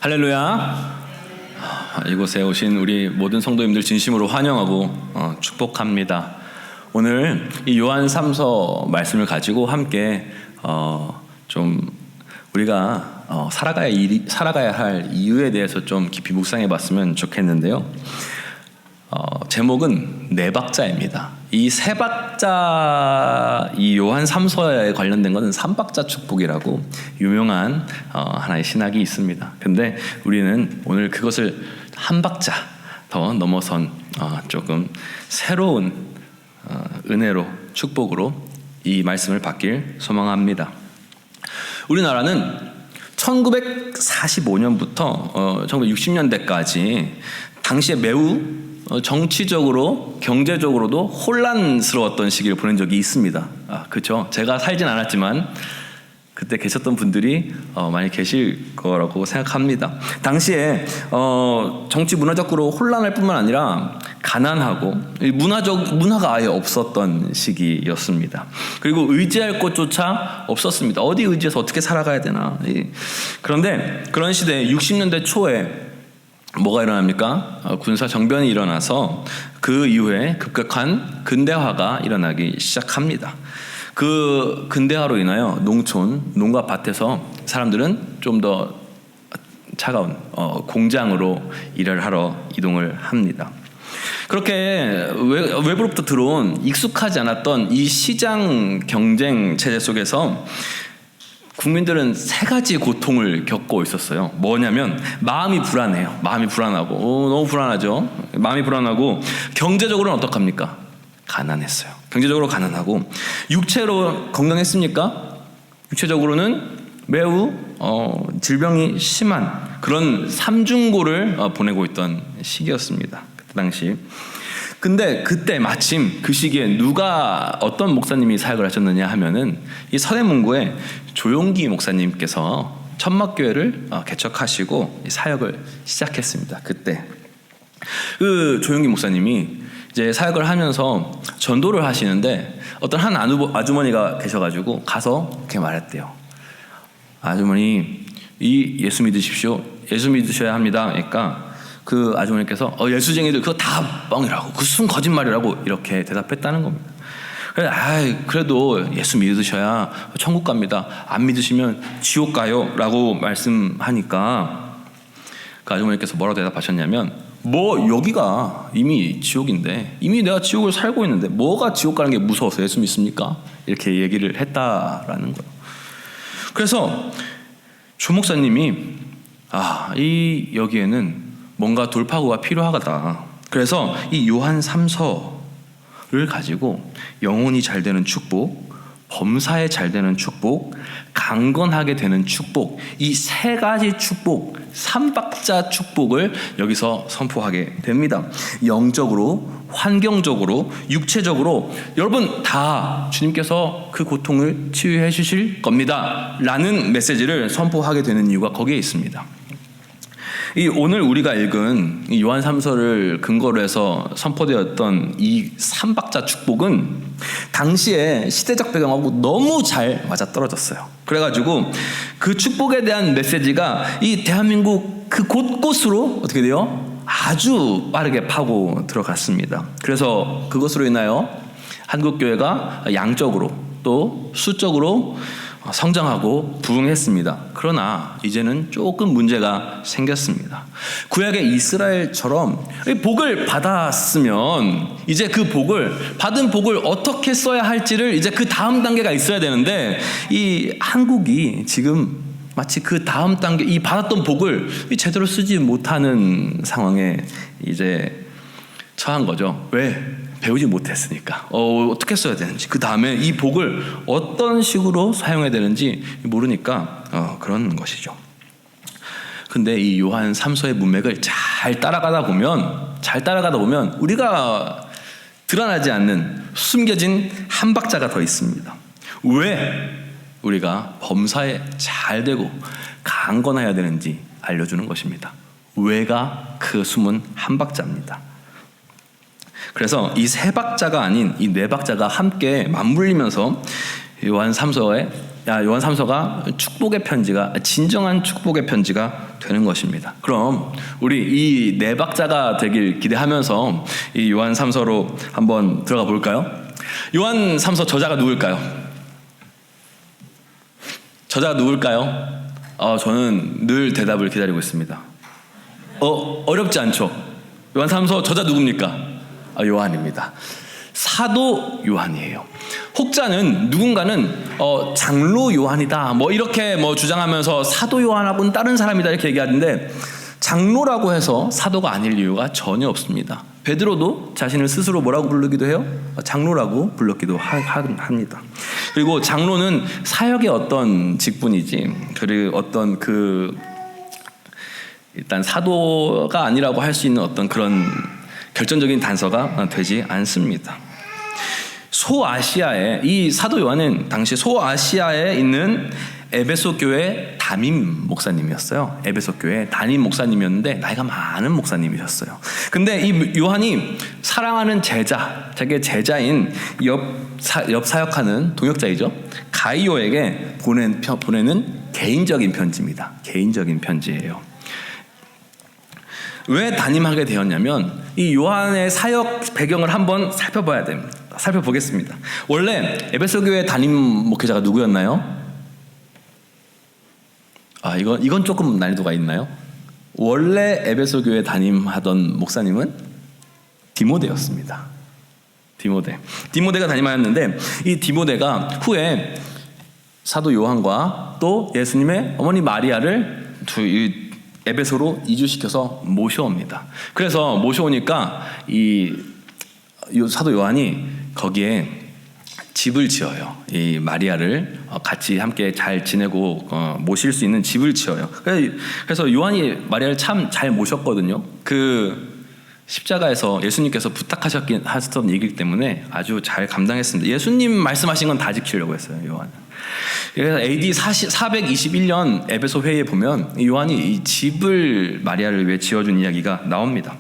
할렐루야. 이곳에 오신 우리 모든 성도님들 진심으로 환영하고 축복합니다. 오늘 이 요한 3서 말씀을 가지고 함께 좀 우리가 살아가야 할 이유에 대해서 좀 깊이 묵상해 봤으면 좋겠는데요. 제목은 네 박자입니다. 이 세 박자, 이 요한 3서에 관련된 것은 삼박자 축복이라고 유명한 하나의 신학이 있습니다. 근데 우리는 오늘 그것을 한 박자 더 넘어선 조금 새로운 은혜로, 축복으로 이 말씀을 받길 소망합니다. 우리나라는 1945년부터 1960년대까지 당시에 매우 정치적으로, 경제적으로도 혼란스러웠던 시기를 보낸 적이 있습니다. 그렇죠. 제가 살진 않았지만 그때 계셨던 분들이 많이 계실 거라고 생각합니다. 당시에 정치 문화적으로 혼란할 뿐만 아니라 가난하고 문화가 아예 없었던 시기였습니다. 그리고 의지할 곳조차 없었습니다. 어디 의지해서 어떻게 살아가야 되나. 그런데 그런 시대에 60년대 초에 뭐가 일어납니까? 군사 정변이 일어나서 그 이후에 급격한 근대화가 일어나기 시작합니다. 그 근대화로 인하여 농가 밭에서 사람들은 좀 더 차가운 공장으로 일을 하러 이동을 합니다. 그렇게 외부로부터 들어온 익숙하지 않았던 이 시장 경쟁 체제 속에서 국민들은 세 가지 고통을 겪고 있었어요. 뭐냐면 마음이 불안해요. 마음이 불안하고 너무 불안하죠. 마음이 불안하고 경제적으로는 어떡합니까? 가난했어요. 경제적으로 가난하고 육체로 건강했습니까? 육체적으로는 매우 질병이 심한 그런 삼중고를 보내고 있던 시기였습니다. 그때 당시. 근데 그때 마침 그 시기에 어떤 목사님이 사역을 하셨느냐 하면은 이 서대문구에 조용기 목사님께서 천막교회를 개척하시고 사역을 시작했습니다. 그때 그 조용기 목사님이 이제 사역을 하면서 전도를 하시는데 어떤 한 아주머니가 계셔가지고 가서 이렇게 말했대요. 아주머니, 이 예수 믿으십시오. 예수 믿으셔야 합니다. 그러니까 그 아주머니께서 예수쟁이들 그거 다 뻥이라고, 그 순 거짓말이라고 이렇게 대답했다는 겁니다. 그래도 예수 믿으셔야 천국 갑니다. 안 믿으시면 지옥 가요 라고 말씀하니까 그 아주머니께서 뭐라고 대답하셨냐면, 여기가 이미 지옥인데, 이미 내가 지옥을 살고 있는데 뭐가 지옥 가는 게 무서워서 예수 믿습니까? 이렇게 얘기를 했다라는 거예요. 그래서 조 목사님이 여기에는 뭔가 돌파구가 필요하다. 그래서 이 요한 3서를 가지고 영혼이 잘 되는 축복, 범사에 잘 되는 축복, 강건하게 되는 축복, 이 세 가지 축복, 삼박자 축복을 여기서 선포하게 됩니다. 영적으로, 환경적으로, 육체적으로 여러분 다 주님께서 그 고통을 치유해 주실 겁니다 라는 메시지를 선포하게 되는 이유가 거기에 있습니다. 오늘 우리가 읽은 이 요한 3서를 근거로 해서 선포되었던 이 삼박자 축복은 당시의 시대적 배경하고 너무 잘 맞아떨어졌어요. 그래가지고 그 축복에 대한 메시지가 이 대한민국 그 곳곳으로 어떻게 돼요? 아주 빠르게 파고 들어갔습니다. 그래서 그것으로 인하여 한국교회가 양적으로 또 수적으로 성장하고 부흥했습니다. 그러나 이제는 조금 문제가 생겼습니다. 구약의 이스라엘처럼 복을 받았으면 이제 그 받은 복을 어떻게 써야 할지를 이제 그 다음 단계가 있어야 되는데, 이 한국이 지금 마치 그 다음 단계, 이 받았던 복을 제대로 쓰지 못하는 상황에 이제 처한 거죠. 왜? 배우지 못했으니까. 어떻게 써야 되는지, 그 다음에 이 복을 어떤 식으로 사용해야 되는지 모르니까 그런 것이죠. 근데 이 요한 3서의 문맥을 잘 따라가다 보면 우리가 드러나지 않는 숨겨진 한 박자가 더 있습니다. 왜 우리가 범사에 잘 되고 강건해야 되는지 알려주는 것입니다. 왜가 그 숨은 한 박자입니다. 그래서 이 세 박자가 아닌 이 네 박자가 함께 맞물리면서 요한 3서가 축복의 편지가, 진정한 축복의 편지가 되는 것입니다. 그럼 우리 이 네 박자가 되길 기대하면서 이 요한 3서로 한번 들어가 볼까요? 요한 3서 저자가 누굴까요? 저자가 누굴까요? 저는 늘 대답을 기다리고 있습니다. 어렵지 않죠? 요한 3서 저자 누굽니까? 요한입니다. 사도 요한이에요. 혹자는 누군가는 장로 요한이다 뭐 이렇게 주장하면서 사도 요한하고는 다른 사람이다 이렇게 얘기하는데, 장로라고 해서 사도가 아닐 이유가 전혀 없습니다. 베드로도 자신을 스스로 뭐라고 부르기도 해요? 장로라고 불렀기도 합니다. 그리고 장로는 사역의 어떤 직분이지, 그리고 어떤 일단 사도가 아니라고 할 수 있는 어떤 그런 결정적인 단서가 되지 않습니다. 소아시아에, 이 사도 요한은 당시 소아시아에 있는 에베소 교회 담임 목사님이었어요. 에베소 교회 담임 목사님이었는데 나이가 많은 목사님이셨어요. 근데 이 요한이 사랑하는 제자, 자기의 제자인 옆 사역하는 동역자이죠, 가이오에게 보내는 개인적인 편지입니다. 개인적인 편지예요. 왜 담임하게 되었냐면 이 요한의 사역 배경을 한번 살펴봐야 됩니다. 살펴보겠습니다. 원래 에베소 교회 담임 목회자가 누구였나요? 이건 조금 난이도가 있나요? 원래 에베소 교회 담임하던 목사님은 디모데였습니다. 디모데가 담임하였는데, 이 디모데가 후에 사도 요한과 또 예수님의 어머니 마리아를 에베소로 이주시켜서 모셔옵니다. 그래서 모셔오니까 이 사도 요한이 거기에 집을 지어요. 이 마리아를 같이 함께 잘 지내고 모실 수 있는 집을 지어요. 그래서 요한이 마리아를 참 잘 모셨거든요. 그 십자가에서 예수님께서 부탁하셨던 얘기이기 때문에 아주 잘 감당했습니다. 예수님 말씀하신 건 다 지키려고 했어요, 요한은. 그래서 AD 421년 에베소 회의에 보면 요한이 이 집을 마리아를 위해 지어준 이야기가 나옵니다.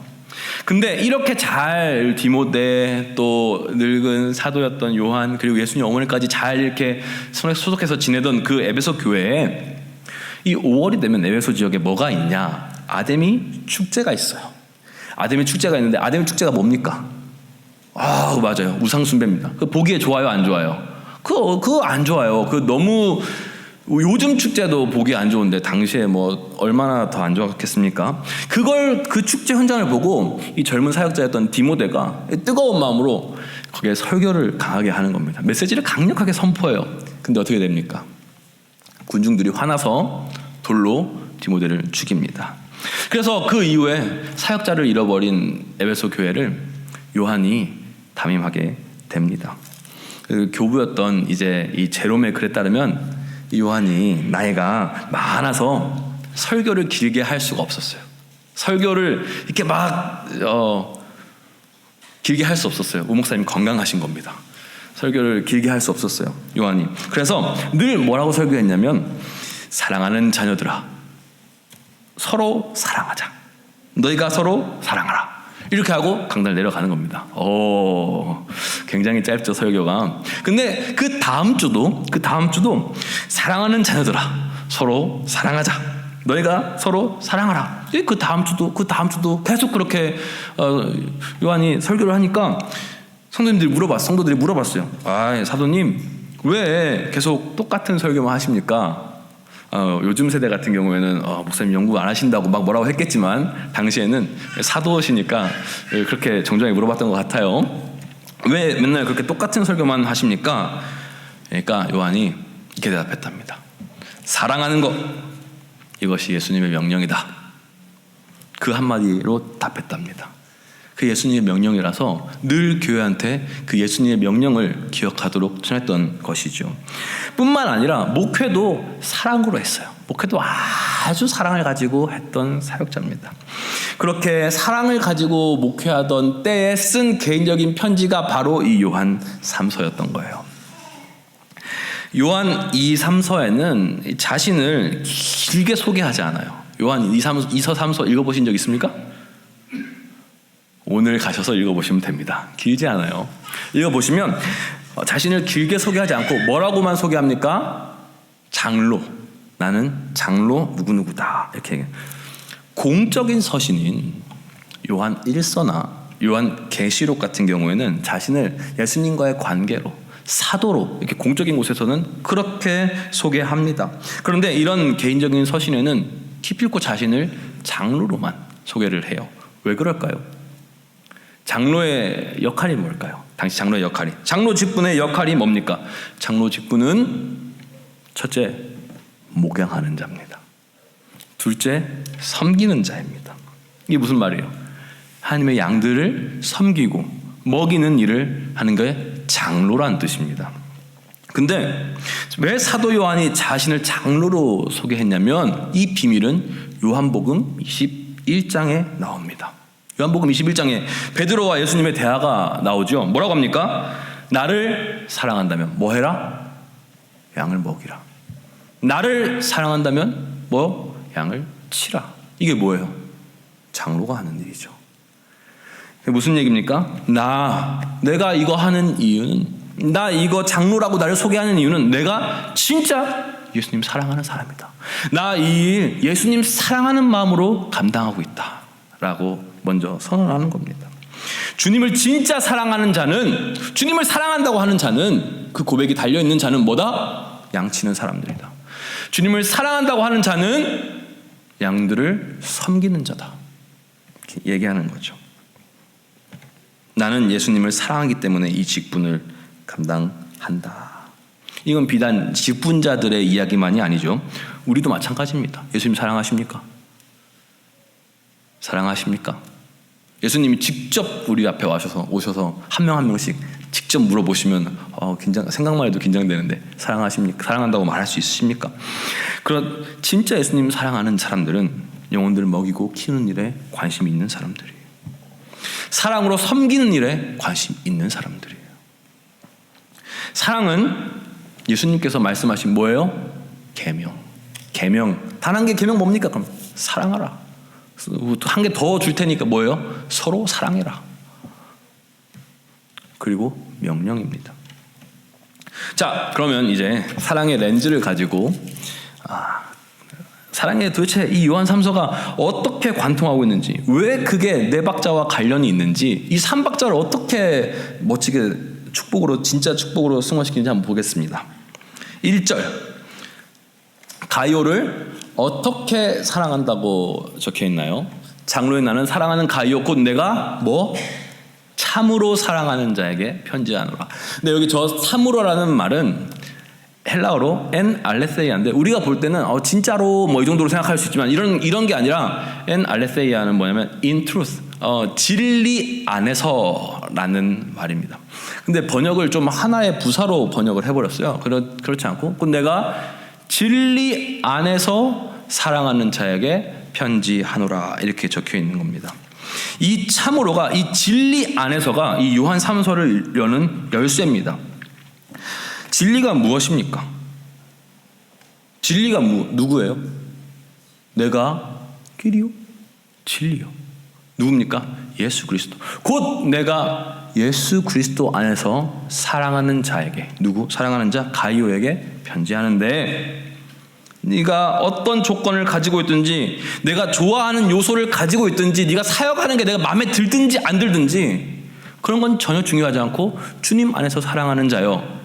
근데 이렇게 잘 디모데, 또 늙은 사도였던 요한, 그리고 예수님 어머니까지 잘 이렇게 소속해서 지내던 그 에베소 교회에 이 5월이 되면 에베소 지역에 뭐가 있냐? 아데미 축제가 있어요. 아데미 축제가 있는데, 아데미 축제가 뭡니까? 맞아요. 우상 숭배입니다. 그 보기에 좋아요, 안 좋아요? 그거 안 좋아요. 너무, 요즘 축제도 보기 안 좋은데 당시에 얼마나 더 안 좋았겠습니까? 그 축제 현장을 보고 이 젊은 사역자였던 디모데가 뜨거운 마음으로 거기에 설교를 강하게 하는 겁니다. 메시지를 강력하게 선포해요. 근데 어떻게 됩니까? 군중들이 화나서 돌로 디모데를 죽입니다. 그래서 그 이후에 사역자를 잃어버린 에베소 교회를 요한이 담임하게 됩니다. 그 교부였던 이제 이 제롬의 글에 따르면 이 요한이 나이가 많아서 설교를 길게 할 수가 없었어요. 설교를 이렇게 길게 할 수 없었어요. 우 목사님 건강하신 겁니다. 설교를 길게 할 수 없었어요, 요한이. 그래서 늘 뭐라고 설교했냐면, 사랑하는 자녀들아, 서로 사랑하자. 너희가 서로 사랑하라. 이렇게 하고 강단을 내려가는 겁니다. 굉장히 짧죠, 설교가. 근데 그 다음 주도 사랑하는 자녀들아, 서로 사랑하자. 너희가 서로 사랑하라. 그 다음 주도 계속 그렇게 요한이 설교를 하니까 성도들이 물어봤어요. 사도님, 왜 계속 똑같은 설교만 하십니까? 요즘 세대 같은 경우에는 목사님 연구 안 하신다고 막 뭐라고 했겠지만, 당시에는 사도시니까 그렇게 정중하게 물어봤던 것 같아요. 왜 맨날 그렇게 똑같은 설교만 하십니까? 그러니까 요한이 이렇게 대답했답니다. 사랑하는 것, 이것이 예수님의 명령이다. 그 한마디로 답했답니다. 그 예수님의 명령이라서 늘 교회한테 그 예수님의 명령을 기억하도록 전했던 것이죠. 뿐만 아니라 목회도 사랑으로 했어요. 목회도 아주 사랑을 가지고 했던 사역자입니다. 그렇게 사랑을 가지고 목회하던 때에 쓴 개인적인 편지가 바로 이 요한 3서였던 거예요. 요한 2, 3서에는 자신을 길게 소개하지 않아요. 요한 2서 3서 읽어보신 적 있습니까? 오늘 가셔서 읽어보시면 됩니다. 길지 않아요. 읽어보시면 자신을 길게 소개하지 않고 뭐라고만 소개합니까? 장로, 나는 장로 누구누구다. 이렇게 공적인 서신인 요한 1서나 요한 계시록 같은 경우에는 자신을 예수님과의 관계로 사도로 이렇게 공적인 곳에서는 그렇게 소개합니다. 그런데 이런 개인적인 서신에는 기필코 자신을 장로로만 소개를 해요. 왜 그럴까요? 장로의 역할이 뭘까요? 당시 장로의 역할이, 장로 직분의 역할이 뭡니까? 장로 직분은 첫째, 목양하는 자입니다. 둘째, 섬기는 자입니다. 이게 무슨 말이에요? 하나님의 양들을 섬기고 먹이는 일을 하는 게 장로란 뜻입니다. 근데 왜 사도 요한이 자신을 장로로 소개했냐면 이 비밀은 요한복음 21장에 나옵니다. 요한복음 21장에 베드로와 예수님의 대화가 나오죠. 뭐라고 합니까? 나를 사랑한다면 뭐 해라? 양을 먹이라. 나를 사랑한다면 뭐? 양을 치라. 이게 뭐예요? 장로가 하는 일이죠. 무슨 얘기입니까? 내가 이거 하는 이유는, 나 이거 장로라고 나를 소개하는 이유는 내가 진짜 예수님 사랑하는 사람이다. 나 이 일 예수님 사랑하는 마음으로 감당하고 있다 라고 먼저 선언하는 겁니다. 주님을 진짜 사랑하는 자는, 주님을 사랑한다고 하는 자는, 그 고백이 달려있는 자는 뭐다? 양치는 사람들이다. 주님을 사랑한다고 하는 자는 양들을 섬기는 자다. 이렇게 얘기하는 거죠. 나는 예수님을 사랑하기 때문에 이 직분을 감당한다. 이건 비단 직분자들의 이야기만이 아니죠. 우리도 마찬가지입니다. 예수님 사랑하십니까? 사랑하십니까? 예수님이 직접 우리 앞에 오셔서 한 명 한 명씩 직접 물어보시면 생각만 해도 긴장되는데 사랑하십니까? 사랑한다고 말할 수 있으십니까? 그런 진짜 예수님 사랑하는 사람들은 영혼들을 먹이고 키우는 일에 관심이 있는 사람들이에요. 사랑으로 섬기는 일에 관심 있는 사람들이에요. 사랑은 예수님께서 말씀하신 뭐예요? 계명. 단 한 개 계명 뭡니까? 그럼 사랑하라. 한 개 더 줄 테니까 뭐예요? 서로 사랑해라. 그리고 명령입니다. 자, 그러면 이제 사랑의 렌즈를 가지고 사랑에 도대체 이 요한 3서가 어떻게 관통하고 있는지, 왜 그게 네 박자와 관련이 있는지, 이 3박자를 어떻게 멋지게 축복으로, 진짜 축복으로 승화시키는지 한번 보겠습니다. 1절, 가이오를 어떻게 사랑한다고 적혀 있나요? 장로의 나는 사랑하는 가이오 곧 내가 참으로 사랑하는 자에게 편지하노라. 근데 여기 저 참으로라는 말은 헬라어로 엔 알레세이아인데, 우리가 볼 때는 진짜로 이 정도로 생각할 수 있지만 이런 게 아니라 엔 알레세이아는 뭐냐면 in truth, 진리 안에서라는 말입니다. 근데 번역을 좀 하나의 부사로 번역을 해버렸어요. 그렇지 않고 내가 진리 안에서 사랑하는 자에게 편지하노라 이렇게 적혀 있는 겁니다. 이 참으로가, 이 진리 안에서가 이 요한 3서를 여는 열쇠입니다. 진리가 무엇입니까? 진리가 누구예요? 내가 길이요, 진리요. 누굽니까? 예수 그리스도. 곧 내가 예수 그리스도 안에서 사랑하는 자에게, 사랑하는 자 가이오에게 편지하는데, 네가 어떤 조건을 가지고 있든지, 내가 좋아하는 요소를 가지고 있든지, 네가 사역하는 게 내가 마음에 들든지 안 들든지 그런 건 전혀 중요하지 않고 주님 안에서 사랑하는 자요,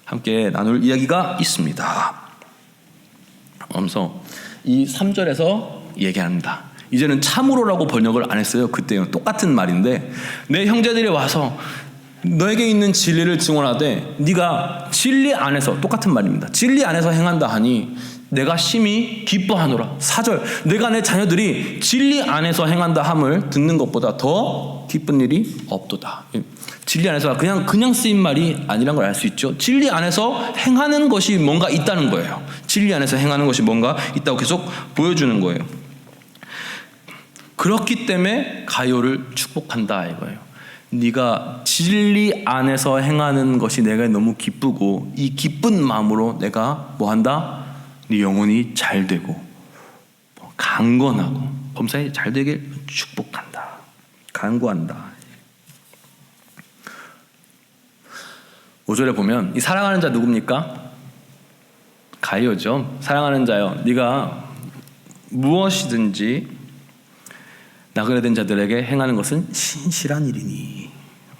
함께 나눌 이야기가 있습니다. 그래서 이 3절에서 얘기합니다. 이제는 참으로라고 번역을 안 했어요. 그때는 똑같은 말인데, 내 형제들이 와서 너에게 있는 진리를 증언하되 네가 진리 안에서, 똑같은 말입니다. 진리 안에서 행한다 하니 내가 심히 기뻐하노라. 4절, 내가 내 자녀들이 진리 안에서 행한다 함을 듣는 것보다 더 기쁜 일이 없도다. 진리 안에서 그냥 쓰인 말이 아니란 걸 알 수 있죠. 진리 안에서 행하는 것이 뭔가 있다는 거예요. 진리 안에서 행하는 것이 뭔가 있다고 계속 보여주는 거예요. 그렇기 때문에 가이오를 축복한다 이거예요. 네가 진리 안에서 행하는 것이 내가 너무 기쁘고, 이 기쁜 마음으로 내가 뭐한다? 네 영혼이 잘 되고 강건하고 범사에 잘 되게 축복한다, 간구한다. 5절에 보면 이 사랑하는 자 누굽니까? 가이오죠. 사랑하는 자여, 네가 무엇이든지 나그네된 자들에게 행하는 것은 신실한 일이니.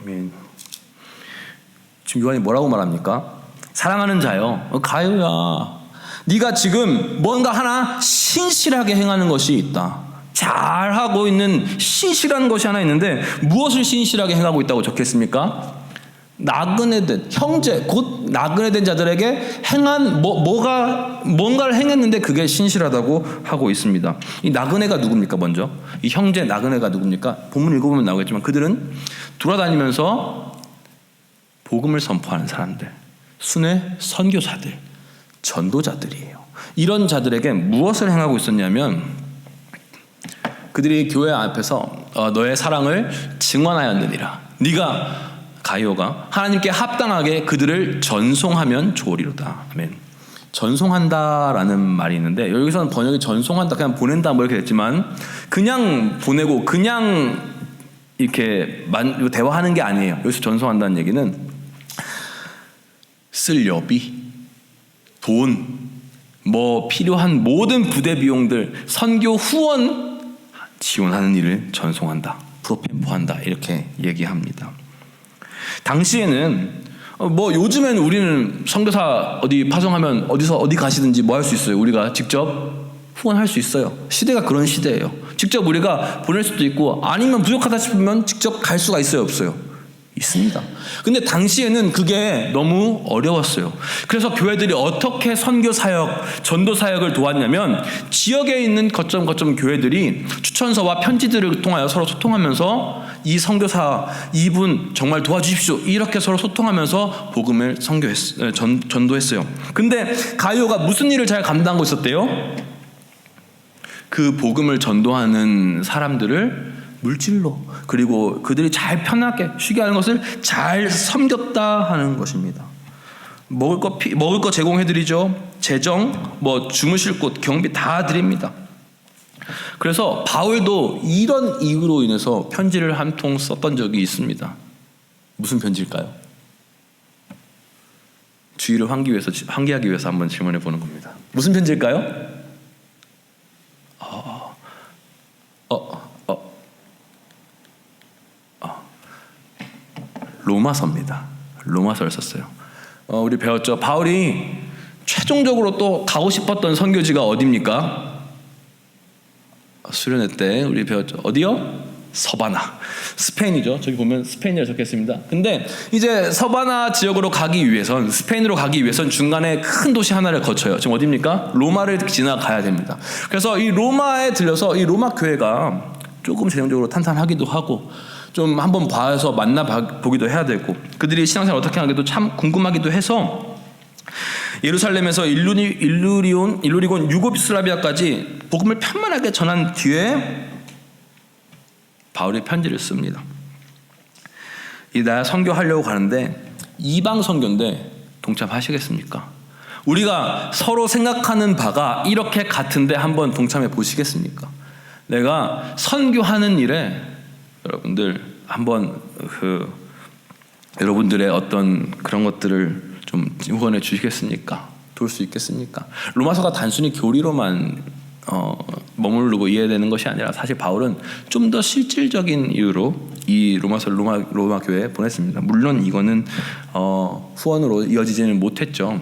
아멘. 지금 요한이 뭐라고 말합니까? 사랑하는 자여, 가이오야, 네가 지금 뭔가 하나 신실하게 행하는 것이 있다. 잘하고 있는 신실한 것이 하나 있는데 무엇을 신실하게 행하고 있다고 적혔습니까? 나그네된 형제, 곧 나그네된 자들에게 행한 뭔가를 행했는데 그게 신실하다고 하고 있습니다. 이 나그네가 누굽니까? 먼저 이 형제 나그네가 누굽니까? 본문 읽어보면 나오겠지만 그들은 돌아다니면서 복음을 선포하는 사람들, 순회 선교사들, 전도자들이에요. 이런 자들에게 무엇을 행하고 있었냐면 그들이 교회 앞에서 너의 사랑을 증언하였느니라. 네가 가이오가 하나님께 합당하게 그들을 전송하면 좋으리로다. 아멘. 전송한다라는 말이 있는데 여기서는 번역이 전송한다, 그냥 보낸다 뭐 이렇게 됐지만 그냥 보내고 그냥 이렇게 대화하는 게 아니에요. 여기서 전송한다는 얘기는 쓸 여비, 돈, 뭐 필요한 모든 부대 비용들, 선교 후원 지원하는 일을 전송한다, 프로펜포한다 이렇게 얘기합니다. 당시에는 뭐 요즘에는 우리는 선교사 어디 파송하면 어디서 어디 가시든지 뭐 할 수 있어요. 우리가 직접 후원할 수 있어요. 시대가 그런 시대예요. 직접 우리가 보낼 수도 있고 아니면 부족하다 싶으면 직접 갈 수가 있어요, 없어요? 있습니다. 근데 당시에는 그게 너무 어려웠어요. 그래서 교회들이 어떻게 선교 사역, 전도 사역을 도왔냐면 지역에 있는 거점 교회들이 추천서와 편지들을 통하여 서로 소통하면서 이 선교사 이분 정말 도와주십시오 이렇게 서로 소통하면서 복음을 전도했어요. 근데 가이오가 무슨 일을 잘 감당하고 있었대요? 그 복음을 전도하는 사람들을 물질로, 그리고 그들이 잘 편하게 쉬게 하는 것을 잘 섬겼다 하는 것입니다. 먹을 거 제공해드리죠. 재정, 뭐 주무실 곳, 경비 다 드립니다. 그래서 바울도 이런 이유로 인해서 편지를 한 통 썼던 적이 있습니다. 무슨 편지일까요? 주의를 환기하기 위해서 한번 질문해 보는 겁니다. 무슨 편지일까요? 로마서입니다. 로마서를 썼어요. 우리 배웠죠. 바울이 최종적으로 또 가고 싶었던 선교지가 어디입니까? 수련회 때 우리 배웠죠. 어디요? 서바나. 스페인이죠. 저기 보면 스페인이라고 적혀있습니다. 근데 이제 서바나 지역으로 가기 위해선, 스페인으로 가기 위해선 중간에 큰 도시 하나를 거쳐요. 지금 어디입니까? 로마를 지나가야 됩니다. 그래서 이 로마에 들려서 이 로마 교회가 조금 재정적으로 탄탄하기도 하고 좀 한번 봐서 만나보기도 해야 되고 그들이 신앙생활 어떻게 하기도 참 궁금하기도 해서 예루살렘에서 일루리곤, 유고슬라비아까지 복음을 편만하게 전한 뒤에 바울이 편지를 씁니다. 나 선교하려고 가는데 이방 선교인데 동참하시겠습니까? 우리가 서로 생각하는 바가 이렇게 같은데 한번 동참해 보시겠습니까? 내가 선교하는 일에 여러분들 한번 여러분들의 어떤 그런 것들을 좀 후원해 주시겠습니까? 도울 수 있겠습니까? 로마서가 단순히 교리로만 머무르고 이해되는 것이 아니라 사실 바울은 좀 더 실질적인 이유로 이 로마서를 로마 교회에 보냈습니다. 물론 이거는 후원으로 이어지지는 못했죠.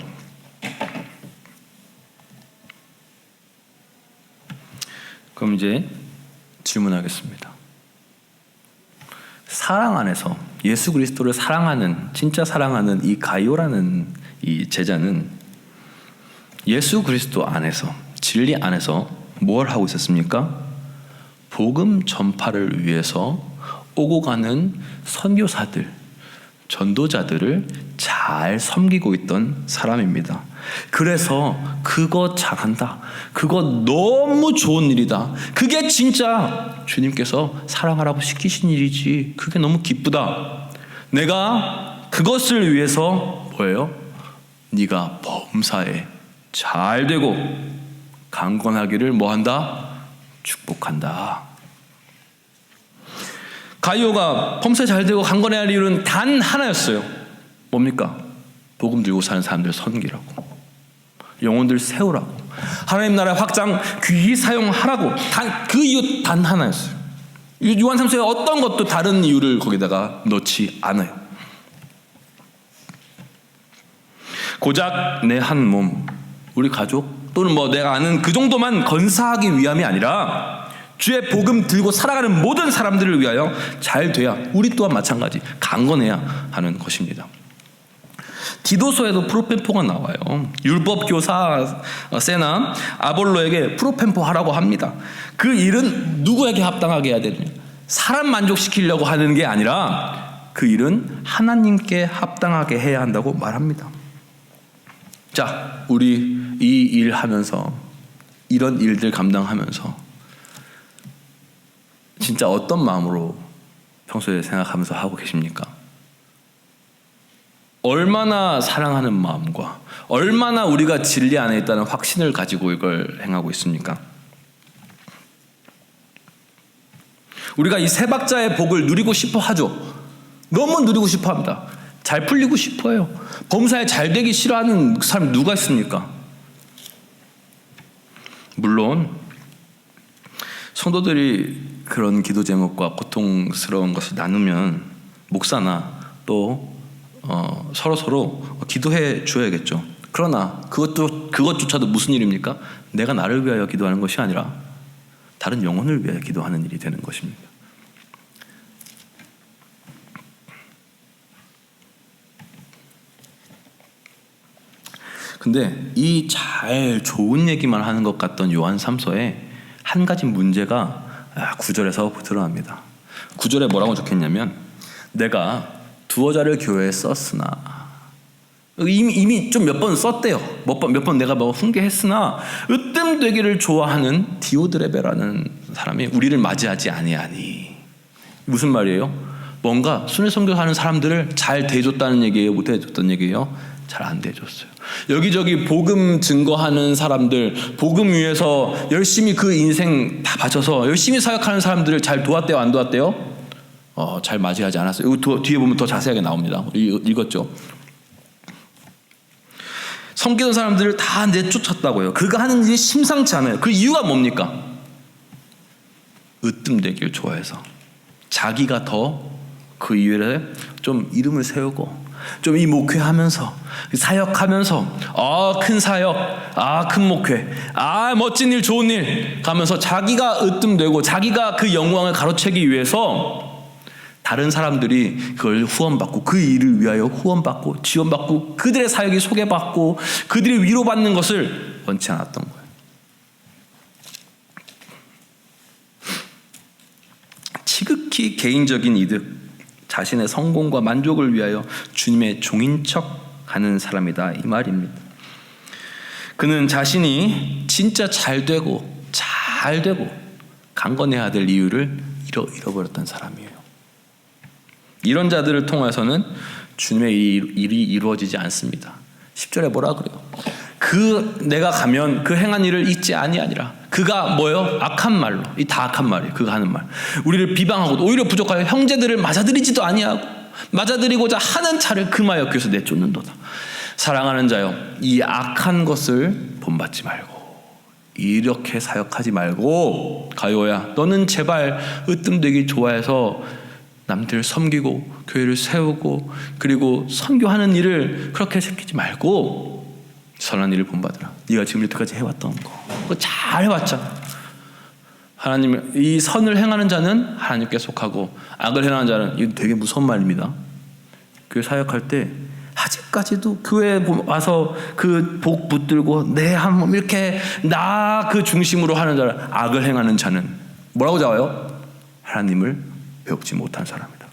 그럼 이제 질문하겠습니다. 사랑 안에서 예수 그리스도를 사랑하는, 진짜 사랑하는 이 가이오라는 이 제자는 예수 그리스도 안에서, 진리 안에서 뭘 하고 있었습니까? 복음 전파를 위해서 오고 가는 선교사들, 전도자들을 잘 섬기고 있던 사람입니다. 그래서 그거 잘한다, 그거 너무 좋은 일이다, 그게 진짜 주님께서 사랑하라고 시키신 일이지, 그게 너무 기쁘다, 내가 그것을 위해서 뭐예요? 네가 범사에 잘 되고 강건하기를 뭐한다? 축복한다. 가이오가 범사에 잘 되고 강건해야 할 이유는 단 하나였어요. 뭡니까? 복음 들고 사는 사람들 섬기라고. 영혼들 세우라고, 하나님 나라의 확장 귀히 사용하라고, 그 이유 단 하나였어요. 요한 3서에 어떤 것도 다른 이유를 거기다가 넣지 않아요. 고작 내 한 몸, 우리 가족 또는 내가 아는 그 정도만 건사하기 위함이 아니라 주의 복음 들고 살아가는 모든 사람들을 위하여 잘 돼야, 우리 또한 마찬가지 강건해야 하는 것입니다. 디도서에도 프로펜포가 나와요. 율법 교사 세나 아볼로에게 프로펜포 하라고 합니다. 그 일은 누구에게 합당하게 해야 되느냐? 사람 만족시키려고 하는 게 아니라 그 일은 하나님께 합당하게 해야 한다고 말합니다. 자, 우리 이 일 하면서, 이런 일들 감당하면서 진짜 어떤 마음으로 평소에 생각하면서 하고 계십니까? 얼마나 사랑하는 마음과 얼마나 우리가 진리 안에 있다는 확신을 가지고 이걸 행하고 있습니까? 우리가 이 세 박자의 복을 누리고 싶어 하죠. 너무 누리고 싶어 합니다. 잘 풀리고 싶어 해요. 범사에 잘 되기 싫어하는 사람이 누가 있습니까? 물론 성도들이 그런 기도 제목과 고통스러운 것을 나누면 목사나 또 서로 기도해 줘야겠죠. 그러나 그것조차도 무슨 일입니까? 내가 나를 위하여 기도하는 것이 아니라 다른 영혼을 위하여 기도하는 일이 되는 것입니다. 근데 이 잘 좋은 얘기만 하는 것 같던 요한 3서에 한 가지 문제가 9절에서 드러납니다. 9절에 뭐라고 적혔냐면, 내가 두어 자를 교회에 썼으나, 이미 좀 몇 번 썼대요. 몇 번 내가 훈계했으나 으뜸되기를 좋아하는 디오드레베라는 사람이 우리를 맞이하지 아니하니. 무슨 말이에요? 뭔가 순회 선교하는 사람들을 잘 대해줬다는 얘기예요? 못 대해줬다는 얘기예요? 잘 안 대해줬어요. 여기저기 복음 증거하는 사람들, 복음 위해서 열심히 그 인생 다 바쳐서 열심히 사역하는 사람들을 잘 도왔대요? 안 도왔대요? 잘 맞이하지 않았어요. 이거 뒤에 보면 더 자세하게 나옵니다. 읽었죠? 섬기는 사람들을 다 내쫓았다고요. 그가 하는 일이 심상치 않아요. 그 이유가 뭡니까? 으뜸되길 좋아해서, 자기가 더 그 이외에 좀 이름을 세우고 좀 이 목회하면서 사역하면서 큰 사역, 큰 목회, 멋진 일, 좋은 일 가면서 자기가 으뜸되고 자기가 그 영광을 가로채기 위해서 다른 사람들이 그걸 후원받고 그 일을 위하여 후원받고 지원받고 그들의 사역이 소개받고 그들이 위로받는 것을 원치 않았던 거예요. 지극히 개인적인 이득, 자신의 성공과 만족을 위하여 주님의 종인 척 하는 사람이다, 이 말입니다. 그는 자신이 진짜 잘 되고 강건해야 될 이유를 잃어버렸던 사람이에요. 이런 자들을 통해서는 주님의 일이 이루어지지 않습니다. 10절에 뭐라 그래요? 내가 가면 그 행한 일을 잊지 아니하니라. 그가 뭐요? 악한 말로, 이 다 악한 말이에요. 그가 하는 말. 우리를 비방하고 오히려 부족하여 형제들을 맞아들이지도 아니하고 맞아들이고자 하는 자를 금하여 교회에서 내쫓는도다. 사랑하는 자여, 이 악한 것을 본받지 말고 이렇게 사역하지 말고, 가요야 너는 제발 으뜸되기 좋아해서 남들 섬기고 교회를 세우고 그리고 선교하는 일을 그렇게 시키지 말고 선한 일을 본받으라. 네가 지금 이때까지 해왔던 거 그거 잘 해왔잖아. 하나님, 이 선을 행하는 자는 하나님께 속하고 악을 행하는 자는, 이거 되게 무서운 말입니다. 교회 사역할 때 아직까지도 교회에 와서 그 복 붙들고 내 한 몸 이렇게 나 그 중심으로 하는 자는, 악을 행하는 자는 뭐라고 잡아요? 하나님을 배우지 못한 사람이다.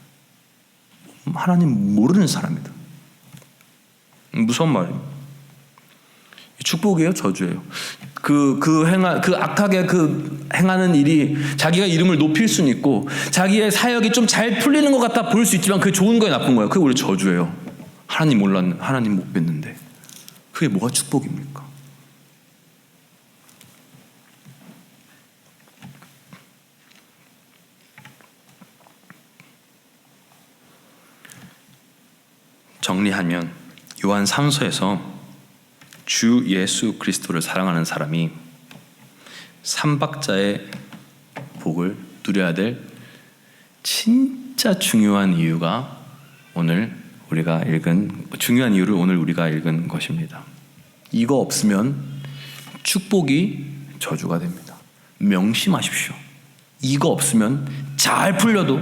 하나님 모르는 사람이다. 무서운 말입니다. 축복이에요, 저주예요? 그 악하게 행하는 일이 자기가 이름을 높일 수는 있고 자기의 사역이 좀 잘 풀리는 것 같아 보일 수 있지만 그게 좋은 거예요, 나쁜 거예요? 그게 우리 저주예요. 하나님 몰랐는, 하나님 못 뵀는데 그게 뭐가 축복입니까? 정리하면 요한 3서에서 주 예수 그리스도를 사랑하는 사람이 삼박자의 복을 누려야 될 진짜 중요한 이유가 오늘 우리가 읽은 중요한 이유를 오늘 우리가 읽은 것입니다. 이거 없으면 축복이 저주가 됩니다. 명심하십시오. 이거 없으면 잘 풀려도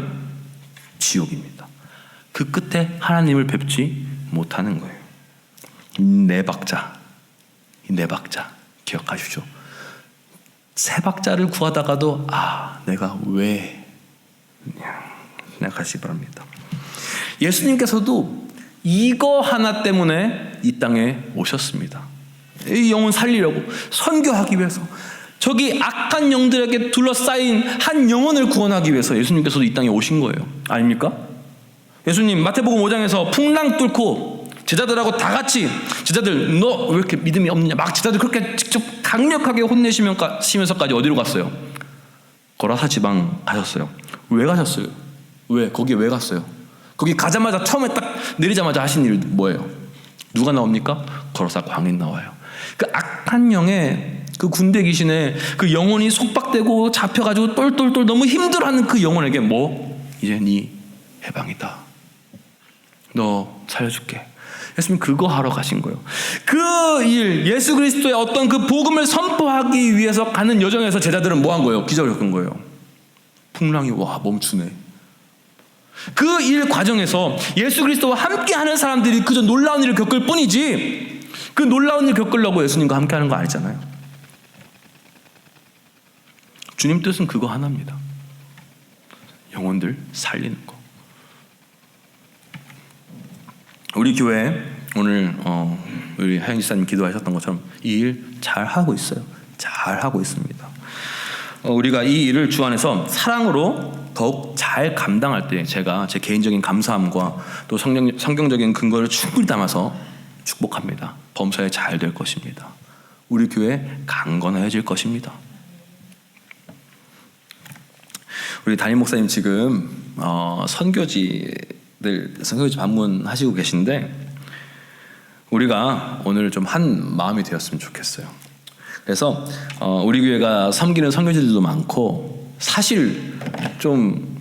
지옥입니다. 그 끝에 하나님을 뵙지 못하는 거예요. 네 박자 기억하십시오. 세 박자를 구하다가도 내가 왜 생각하시기 바랍니다. 예수님께서도 이거 하나 때문에 이 땅에 오셨습니다. 이 영혼 살리려고, 선교하기 위해서, 저기 악한 영들에게 둘러싸인 한 영혼을 구원하기 위해서 예수님께서도 이 땅에 오신 거예요. 아닙니까? 예수님 마태복음 5장에서 풍랑 뚫고 제자들하고 다 같이, 제자들 너 왜 이렇게 믿음이 없느냐 막 제자들 그렇게 직접 강력하게 혼내시면서까지 어디로 갔어요? 거라사 지방 가셨어요. 왜 가셨어요? 거기에 왜 갔어요? 거기 가자마자 처음에 딱 내리자마자 하신 일 뭐예요? 누가 나옵니까? 거라사 광인 나와요. 그 악한 영의 그 군대 귀신의 그 영혼이 속박되고 잡혀가지고 똘똘똘 너무 힘들어하는 그 영혼에게 이제 네 해방이다. 너 살려줄게. 예수님 그거 하러 가신 거예요. 그 일, 예수 그리스도의 어떤 그 복음을 선포하기 위해서 가는 여정에서 제자들은 뭐 한 거예요? 기적을 겪은 거예요. 풍랑이 멈추네. 그 일 과정에서 예수 그리스도와 함께하는 사람들이 그저 놀라운 일을 겪을 뿐이지, 그 놀라운 일 겪으려고 예수님과 함께하는 거 아니잖아요. 주님 뜻은 그거 하나입니다. 영혼들 살리는 거. 우리 교회 오늘 우리 하영 지사님 기도하셨던 것처럼 이 일 잘하고 있어요. 잘하고 있습니다. 우리가 이 일을 주 안에서 사랑으로 더욱 잘 감당할 때 제가 제 개인적인 감사함과 또 성경적인 근거를 충분히 담아서 축복합니다. 범사에 잘 될 것입니다. 우리 교회 강건해질 것입니다. 우리 담임 목사님 지금 선교지 방문하시고 계신데 우리가 오늘 좀 한 마음이 되었으면 좋겠어요. 그래서 우리 교회가 섬기는 선교지들도 많고, 사실 좀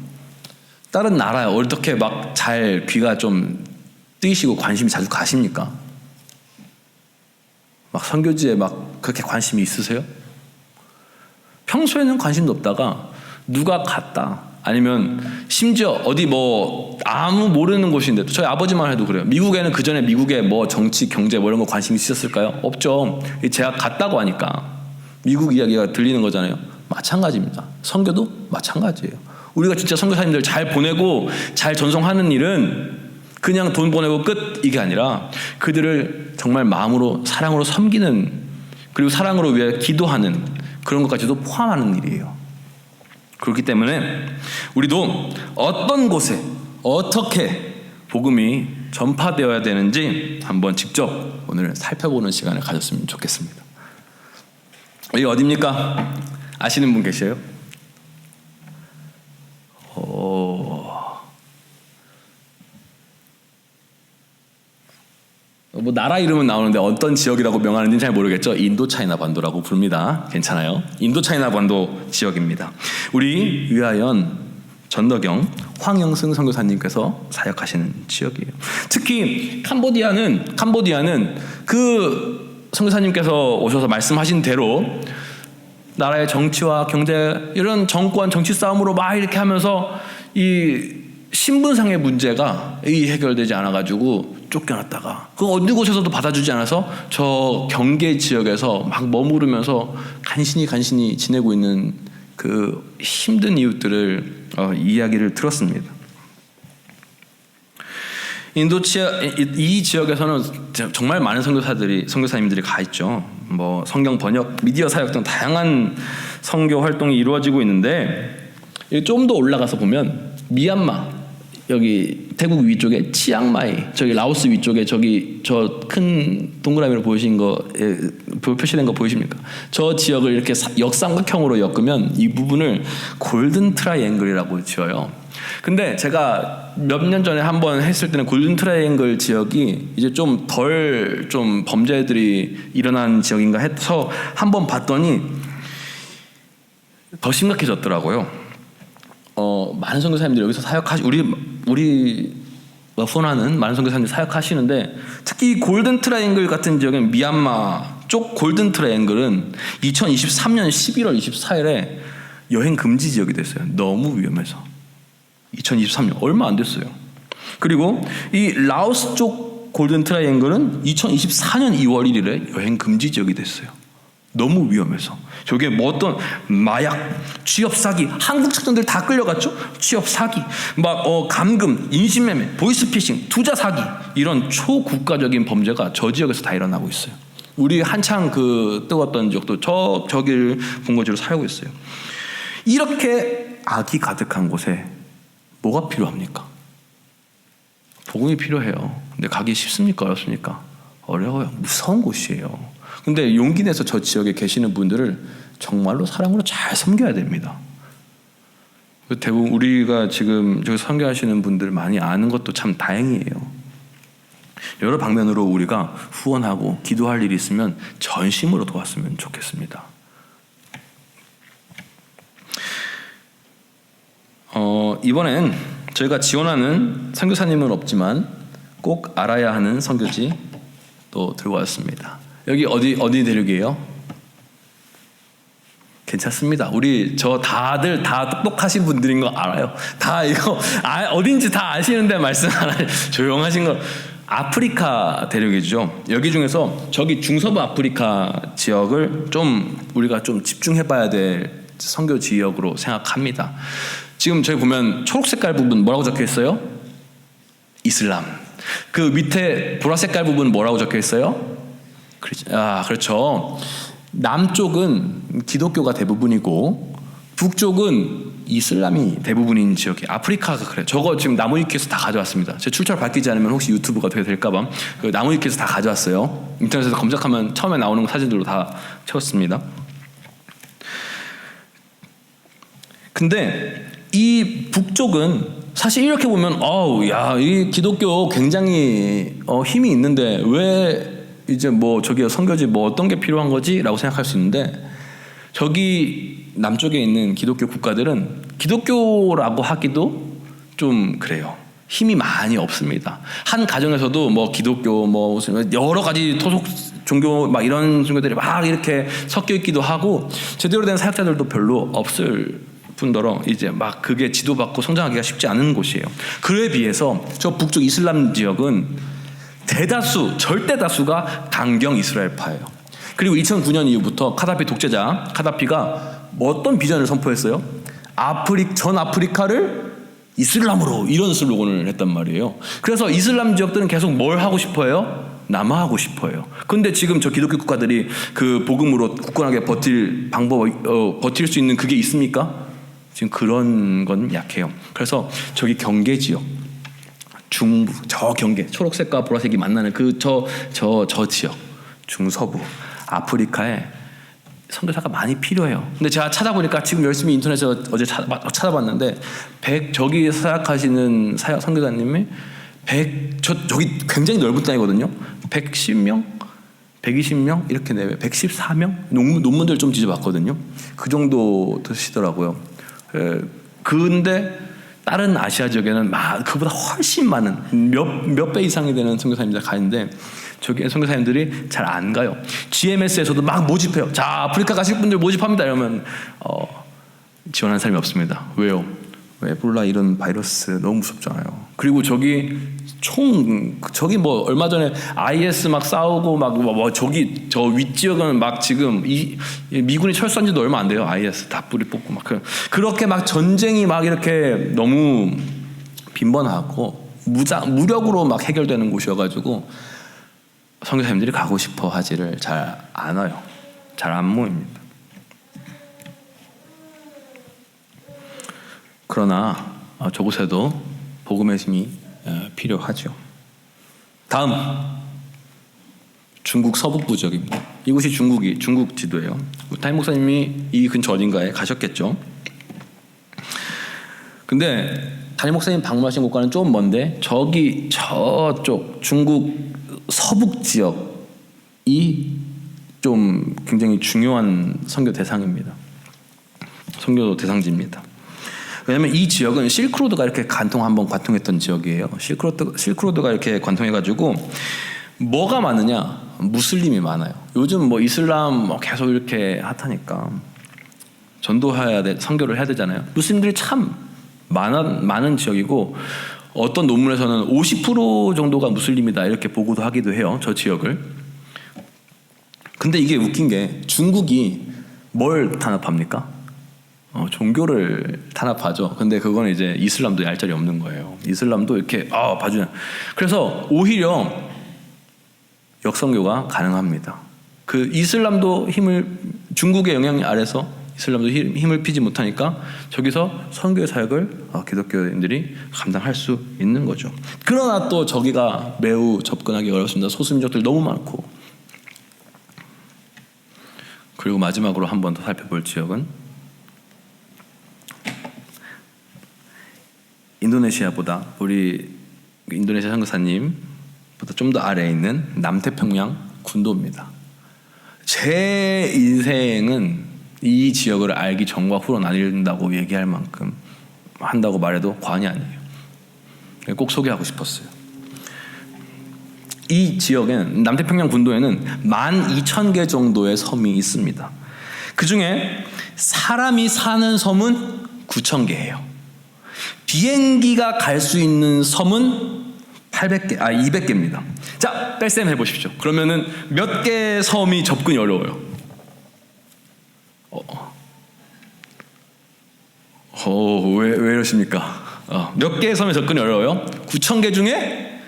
다른 나라에 어떻게 막 잘 귀가 좀 뜨이시고 관심이 자주 가십니까? 막 선교지에 막 그렇게 관심이 있으세요? 평소에는 관심도 없다가 누가 갔다, 아니면 심지어 어디 아무 모르는 곳인데, 저희 아버지만 해도 그래요. 미국에는 그 전에 미국의 정치, 경제 이런 거 관심 있으셨을까요? 없죠. 제가 갔다고 하니까 미국 이야기가 들리는 거잖아요. 마찬가지입니다. 선교도 마찬가지예요. 우리가 진짜 선교사님들 잘 보내고 잘 전송하는 일은 그냥 돈 보내고 끝, 이게 아니라 그들을 정말 마음으로, 사랑으로 섬기는, 그리고 사랑으로 위해 기도하는 그런 것까지도 포함하는 일이에요. 그렇기 때문에 우리도 어떤 곳에 어떻게 복음이 전파되어야 되는지 한번 직접 오늘 살펴보는 시간을 가졌으면 좋겠습니다. 여기 어디입니까? 아시는 분 계세요? 나라 이름은 나오는데 어떤 지역이라고 명하는지는 잘 모르겠죠. 인도차이나 반도라고 부릅니다. 괜찮아요. 인도차이나 반도 지역입니다. 우리 위하연 전덕영 황영승 선교사님께서 사역하시는 지역이에요. 특히 캄보디아는 그 선교사님께서 오셔서 말씀하신 대로 나라의 정치와 경제, 이런 정권 정치 싸움으로 막 이렇게 하면서 이 신분상의 문제가 해결되지 않아가지고 쫓겨났다가 그 어느 곳에서도 받아주지 않아서 저 경계 지역에서 막 머무르면서 간신히 지내고 있는 그 힘든 이웃들을 이야기를 들었습니다. 이 지역에서는 정말 많은 선교사님들이 가 있죠. 성경 번역, 미디어 사역 등 다양한 선교 활동이 이루어지고 있는데 좀 더 올라가서 보면 미얀마, 여기 태국 위쪽에 치앙마이, 저기 라오스 위쪽에 저기 저 큰 동그라미로 보이신 거 표시된 거 보이십니까? 저 지역을 이렇게 역삼각형으로 엮으면 이 부분을 골든 트라이앵글이라고 지어요. 근데 제가 몇 년 전에 한번 했을 때는 골든 트라이앵글 지역이 이제 좀 덜 좀 범죄들이 일어난 지역인가 해서 한번 봤더니 더 심각해졌더라고요. 많은 선교사님들이 여기서 우리 후원하는 많은 선교사님들이 사역하시는데, 특히 골든 트라이앵글 같은 지역은 미얀마 쪽 골든 트라이앵글은 2023년 11월 24일에 여행 금지 지역이 됐어요. 너무 위험해서. 2023년 얼마 안 됐어요. 그리고 이 라오스 쪽 골든 트라이앵글은 2024년 2월 1일에 여행 금지 지역이 됐어요. 너무 위험해서. 저게 뭐 어떤 마약, 취업 사기, 한국 청년들 다 끌려갔죠. 취업 사기, 막 감금, 인신매매, 보이스피싱, 투자 사기, 이런 초국가적인 범죄가 저 지역에서 다 일어나고 있어요. 우리 한창 그 뜨거웠던 지역도 저길 본거지로 살고 있어요. 이렇게 악이 가득한 곳에 뭐가 필요합니까? 복음이 필요해요. 근데 가기 쉽습니까? 어렵습니까? 어려워요. 무서운 곳이에요. 근데 용기 내서 저 지역에 계시는 분들을 정말로 사랑으로 잘 섬겨야 됩니다. 대부분 우리가 지금 저기 선교하시는 분들 많이 아는 것도 참 다행이에요. 여러 방면으로 우리가 후원하고 기도할 일이 있으면 전심으로 도왔으면 좋겠습니다. 이번엔 저희가 지원하는 선교사님은 없지만 꼭 알아야 하는 선교지 또 들고 왔습니다. 여기 어디 대륙이에요? 괜찮습니다. 우리 다들 다 똑똑하신 분들인 거 알아요. 다 이거 어딘지 다 아시는데 말씀 안 하요. 조용하신 거. 아프리카 대륙이죠. 여기 중에서 저기 중서부 아프리카 지역을 좀 우리가 좀 집중해봐야 될 선교 지역으로 생각합니다. 지금 저희 보면 초록색깔 부분 뭐라고 적혀 있어요? 이슬람. 그 밑에 보라색깔 부분 뭐라고 적혀 있어요? 그렇죠. 남쪽은 기독교가 대부분이고 북쪽은 이슬람이 대부분인 지역이 아프리카가 그래요. 저거 지금 나무위키에서 다 가져왔습니다. 제 출처를 밝히지 않으면 혹시 유튜브가 어떻게 될까봐 그 나무위키에서 다 가져왔어요. 인터넷에서 검색하면 처음에 나오는 사진들로 다 채웠습니다. 근데 이 북쪽은 사실 이렇게 보면 이 기독교 굉장히 힘이 있는데 왜 이제 뭐 저기 선교지 뭐 어떤 게 필요한 거지? 라고 생각할 수 있는데, 저기 남쪽에 있는 기독교 국가들은 기독교라고 하기도 좀 그래요. 힘이 많이 없습니다. 한 가정에서도 뭐 기독교 뭐 무슨 여러 가지 토속 종교 막 이런 종교들이 막 이렇게 섞여 있기도 하고 제대로 된 사역자들도 별로 없을 뿐더러 이제 막 그게 지도받고 성장하기가 쉽지 않은 곳이에요. 그에 비해서 저 북쪽 이슬람 지역은 절대 다수가 강경 이스라엘파예요. 그리고 2009년 이후부터 카다피 독재자 카다피가 어떤 비전을 선포했어요? 전 아프리카를 이슬람으로, 이런 슬로건을 했단 말이에요. 그래서 이슬람 지역들은 계속 뭘 하고 싶어요? 남하하고 싶어요. 근데 지금 저 기독교 국가들이 그 복음으로 굳건하게 버틸 버틸 수 있는 그게 있습니까? 지금 그런 건 약해요. 그래서 저기 경계 지역, 중부, 저 경계, 초록색과 보라색이 만나는 저 지역, 중서부 아프리카에 선교사가 많이 필요해요. 근데 제가 찾아보니까 지금 열심히 인터넷에서 어제 찾아봤는데 저기 사역하시는 선교사님이 저기 굉장히 넓은 땅이거든요. 110명, 120명 이렇게 내외, 114명 논문들 좀 뒤져봤거든요. 그 정도 되시더라고요. 근데 다른 아시아 지역에는 그보다 훨씬 많은 몇 배 이상이 되는 선교사님들 가는데 저기 선교사님들이 잘 안 가요. GMS에서도 막 모집해요. 자, 아프리카 가실 분들 모집합니다. 이러면 지원하는 사람이 없습니다. 왜요? 에볼라 이런 바이러스 너무 무섭잖아요. 그리고 저기 뭐 얼마 전에 IS 막 싸우고 저기 저 윗지역은 막 지금 미군이 철수한 지도 얼마 안 돼요. IS 다 뿌리 뽑고 막 그렇게 막 전쟁이 막 이렇게 너무 빈번하고 무력으로 막 해결되는 곳이어가지고 선교사님들이 가고 싶어 하지를 잘 안 와요. 잘 안 모입니다. 그러나 저곳에도 복음의 힘이 필요하죠. 다음 중국 서북부 지역입니다. 이곳이 중국 지도예요. 담임 목사님이 이 근처 어딘가에 가셨겠죠. 근데 담임 목사님 방문하신 곳과는 좀 먼데 저쪽 중국 서북 지역이 좀 굉장히 중요한 선교 대상입니다. 선교 대상지입니다. 왜냐하면 이 지역은 실크로드가 이렇게 한번 관통했던 지역이에요. 실크로드가 이렇게 관통해가지고 뭐가 많으냐? 무슬림이 많아요. 요즘 뭐 이슬람 계속 이렇게 핫하니까 선교를 해야 되잖아요. 무슬림들이 참 많은 지역이고 어떤 논문에서는 50% 정도가 무슬림이다 이렇게 보고도 하기도 해요. 저 지역을. 근데 이게 웃긴 게 중국이 뭘 탄압합니까? 종교를 탄압하죠. 근데 그건 이제 이슬람도 얄짤이 없는 거예요. 이슬람도 이렇게 봐주냐. 그래서 오히려 역선교가 가능합니다. 그 이슬람도 중국의 영향 아래서 이슬람도 힘을 피지 못하니까 저기서 선교의 사역을 기독교인들이 감당할 수 있는 거죠. 그러나 또 저기가 매우 접근하기 어렵습니다. 소수민족들 너무 많고. 그리고 마지막으로 한 번 더 살펴볼 지역은 인도네시아보다 우리 인도네시아 선교사님보다 좀 더 아래에 있는 남태평양 군도입니다. 제 인생은 이 지역을 알기 전과 후로 나뉜다고 얘기할 만큼 한다고 말해도 과언이 아니에요. 꼭 소개하고 싶었어요. 이 지역에는 남태평양 군도에는 12,000개 정도의 섬이 있습니다. 그 중에 사람이 사는 섬은 9,000개예요. 비행기가 갈 수 있는 섬은 200개입니다. 자, 뺄셈 해보십시오. 그러면은 몇 개 섬이 접근이 어려워요? 왜 이러십니까? 몇 개의 섬에 접근이 어려워요? 9,000개 중에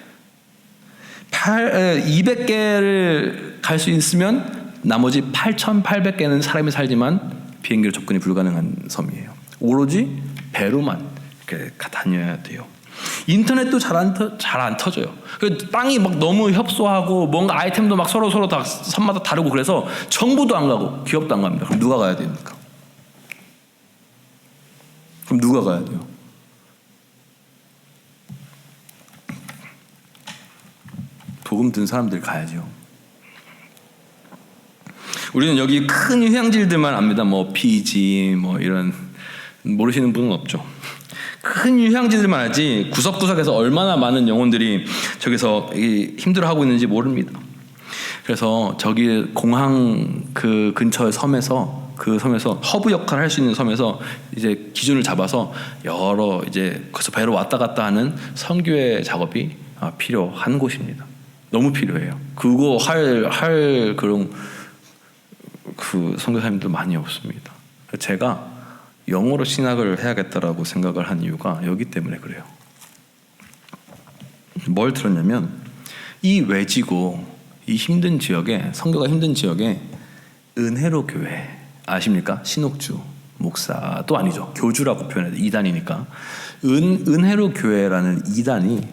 200개를 갈 수 있으면 나머지 8,800개는 사람이 살지만 비행기로 접근이 불가능한 섬이에요. 오로지 배로만 이렇게 다녀야 돼요. 인터넷도 잘 안 터져요. 땅이 막 너무 협소하고 뭔가 아이템도 막 서로 다 섬마다 다르고 그래서 정부도 안 가고 기업도 안 갑니다. 그럼 누가 가야 됩니까? 그럼 누가 가야 돼요? 복음 든 사람들 가야죠. 우리는 여기 큰 휴양지들만 압니다. 뭐 피지 이런 모르시는 분은 없죠. 큰 휴양지들만 알지 구석구석에서 얼마나 많은 영혼들이 저기서 힘들어하고 있는지 모릅니다. 그래서 저기 공항 그 근처의 섬에서 허브 역할을 할 수 있는 섬에서 이제 기준을 잡아서 여러 그래서 배로 왔다 갔다 하는 선교의 작업이 필요한 곳입니다. 너무 필요해요. 그거 할 그런 그 선교사님들 많이 없습니다. 제가 영어로 신학을 해야겠다라고 생각을 한 이유가 여기 때문에 그래요. 뭘 들었냐면 이 외지고 이 힘든 지역에 선교가 힘든 지역에 은혜로 교회 아십니까? 신옥주 목사도 아니죠. 교주라고 표현해요. 2단이니까 은혜로 교회라는 2단이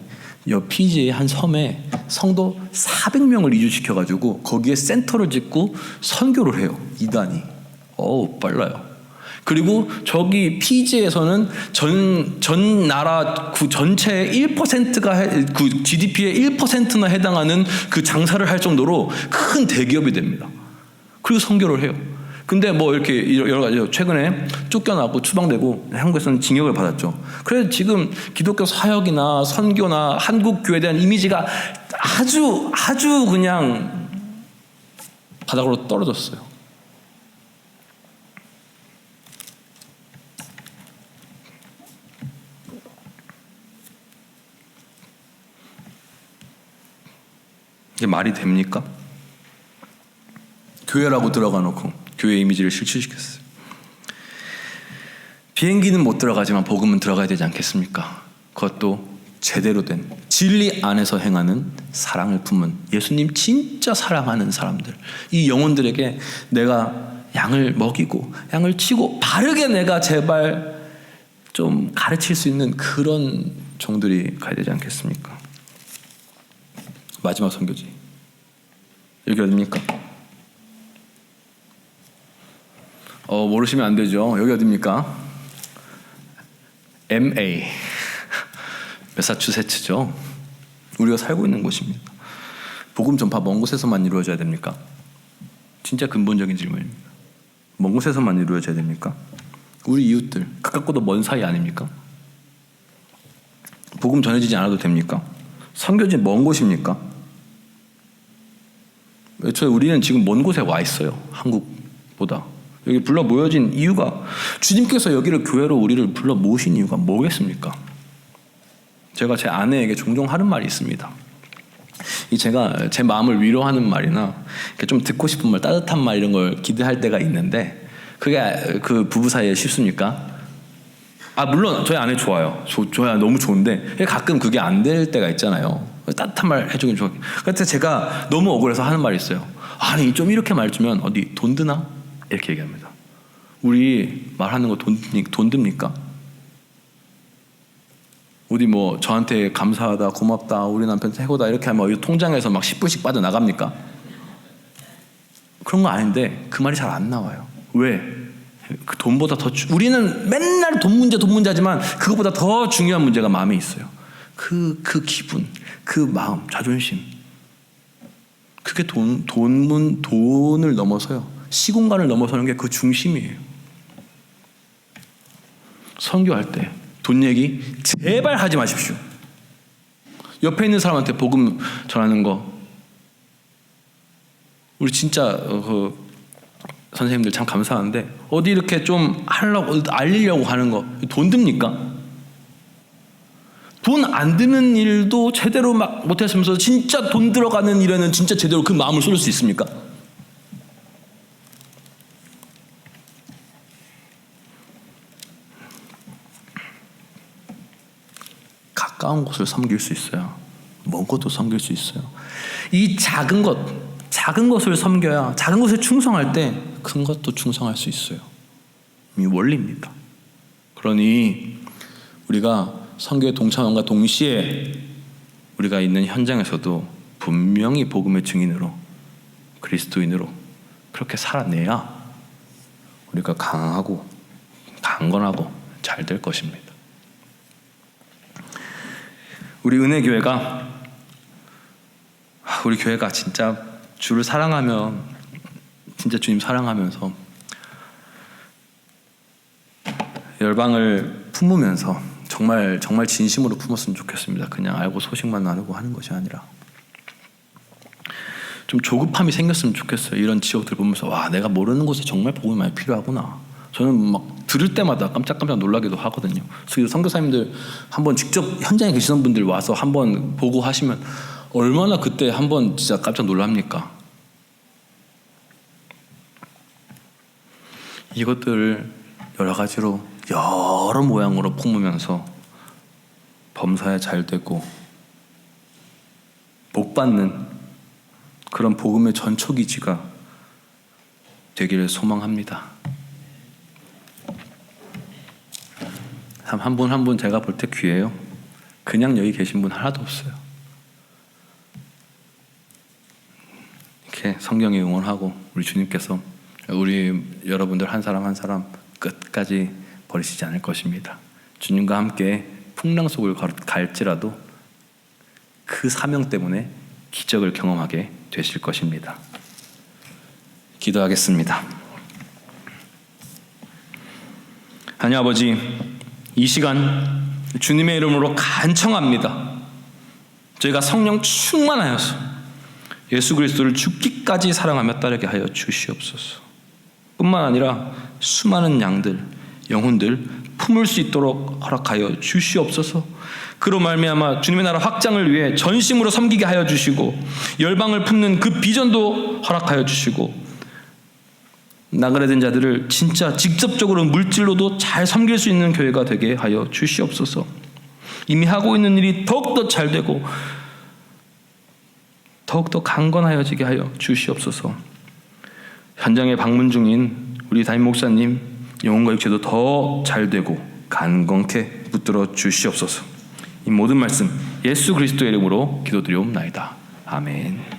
피지의 한 섬에 성도 400명을 이주시켜가지고 거기에 센터를 짓고 선교를 해요. 2단이. 빨라요. 그리고 저기 피지에서는 전 나라 전체의 1%가 그 GDP의 1%나 해당하는 그 장사를 할 정도로 큰 대기업이 됩니다. 그리고 선교를 해요. 근데 이렇게 여러 가지 최근에 쫓겨나고 추방되고 한국에서는 징역을 받았죠. 그래서 지금 기독교 사역이나 선교나 한국 교회에 대한 이미지가 아주 그냥 바닥으로 떨어졌어요. 이게 말이 됩니까? 교회라고 들어가 놓고 교회 이미지를 실추시켰어요. 비행기는 못 들어가지만 복음은 들어가야 되지 않겠습니까? 그것도 제대로 된 진리 안에서 행하는 사랑을 품은 예수님 진짜 사랑하는 사람들, 이 영혼들에게 내가 양을 먹이고 양을 치고 바르게 내가 제발 좀 가르칠 수 있는 그런 종들이 가야 되지 않겠습니까? 마지막 선교지. 여기 어딥니까? 모르시면 안 되죠. 여기 어딥니까? MA 매사추세츠죠. 우리가 살고 있는 곳입니다. 복음 전파 먼 곳에서만 이루어져야 됩니까? 진짜 근본적인 질문입니다. 먼 곳에서만 이루어져야 됩니까? 우리 이웃들 가깝고도 먼 사이 아닙니까? 복음 전해지지 않아도 됩니까? 선교지 먼 곳입니까? 애초에 우리는 지금 먼 곳에 와 있어요. 한국보다. 여기 불러 모여진 이유가, 주님께서 여기를 교회로 우리를 불러 모으신 이유가 뭐겠습니까? 제가 제 아내에게 종종 하는 말이 있습니다. 제가 제 마음을 위로하는 말이나 좀 듣고 싶은 말, 따뜻한 말 이런 걸 기대할 때가 있는데, 그게 그 부부 사이에 쉽습니까? 물론 저희 아내 좋아요. 저희 아내 너무 좋은데 가끔 그게 안 될 때가 있잖아요. 따뜻한 말 해주긴 좋아. 그때 제가 너무 억울해서 하는 말이 있어요. 아니 좀 이렇게 말해주면 어디 돈 드나? 이렇게 얘기합니다. 우리 말하는 거 돈 듭니까? 어디 뭐 저한테 감사하다, 고맙다, 우리 남편 최고다 이렇게 하면 통장에서 막 10불씩 빠져나갑니까? 그런 거 아닌데 그 말이 잘 안 나와요. 왜? 그 돈보다 더 우리는 맨날 돈 문제 하지만 그것보다 더 중요한 문제가 마음에 있어요. 그 기분, 그 마음, 자존심. 그게 돈을 넘어서요. 시공간을 넘어서는 게 그 중심이에요. 선교할 때 돈 얘기 제발 하지 마십시오. 옆에 있는 사람한테 복음 전하는 거, 우리 진짜 선생님들 참 감사한데 어디 이렇게 좀 알리려고 하는 거 돈 듭니까? 돈 안 드는 일도 제대로 막 못했으면서 진짜 돈 들어가는 일에는 진짜 제대로 그 마음을 쏠 수 있습니까? 가까운 곳을 섬길 수 있어요. 먼 곳도 섬길 수 있어요. 이 작은 것을 섬겨야, 작은 것에 충성할 때 큰 것도 충성할 수 있어요. 이 원리입니다. 그러니 우리가 선교에 동참함과 동시에 우리가 있는 현장에서도 분명히 복음의 증인으로, 그리스도인으로 그렇게 살아내야 우리가 강하고 강건하고 잘 될 것입니다. 우리 은혜교회가, 우리 교회가 진짜 주를 사랑하면, 진짜 주님 사랑하면서 열방을 품으면서 정말 진심으로 품었으면 좋겠습니다. 그냥 알고 소식만 나누고 하는 것이 아니라 좀 조급함이 생겼으면 좋겠어요. 이런 지역들 보면서 와, 내가 모르는 곳에 정말 복음이 많이 필요하구나. 저는 막 들을 때마다 깜짝깜짝 놀라기도 하거든요. 그래서 선교사님들 한번 직접 현장에 계시는 분들 와서 한번 보고 하시면 얼마나 그때 한번 진짜 깜짝 놀랍니까? 이것들을 여러 가지로 여러 모양으로 품으면서 범사에 잘 되고 복받는 그런 복음의 전초기지가 되기를 소망합니다. 참 한 분 한 분 제가 볼 때 귀해요. 그냥 여기 계신 분 하나도 없어요. 이렇게 성경에 응원하고 우리 주님께서 우리 여러분들 한 사람 한 사람 끝까지 버리시지 않을 것입니다. 주님과 함께 풍랑 속을 갈지라도 그 사명 때문에 기적을 경험하게 되실 것입니다. 기도하겠습니다. 하나님 아버지, 이 시간 주님의 이름으로 간청합니다. 저희가 성령 충만하여서 예수 그리스도를 죽기까지 사랑하며 따르게 하여 주시옵소서. 뿐만 아니라 수많은 양들, 영혼들 품을 수 있도록 허락하여 주시옵소서. 그로 말미암아 주님의 나라 확장을 위해 전심으로 섬기게 하여 주시고 열방을 품는 그 비전도 허락하여 주시고 나그네된 자들을 진짜 직접적으로 물질로도 잘 섬길 수 있는 교회가 되게 하여 주시옵소서. 이미 하고 있는 일이 더욱더 잘 되고 더욱더 강건하여지게 하여 주시옵소서. 현장에 방문 중인 우리 담임 목사님 영혼과 육체도 더 잘 되고 강건케 붙들어 주시옵소서. 이 모든 말씀 예수 그리스도의 이름으로 기도드리옵나이다. 아멘.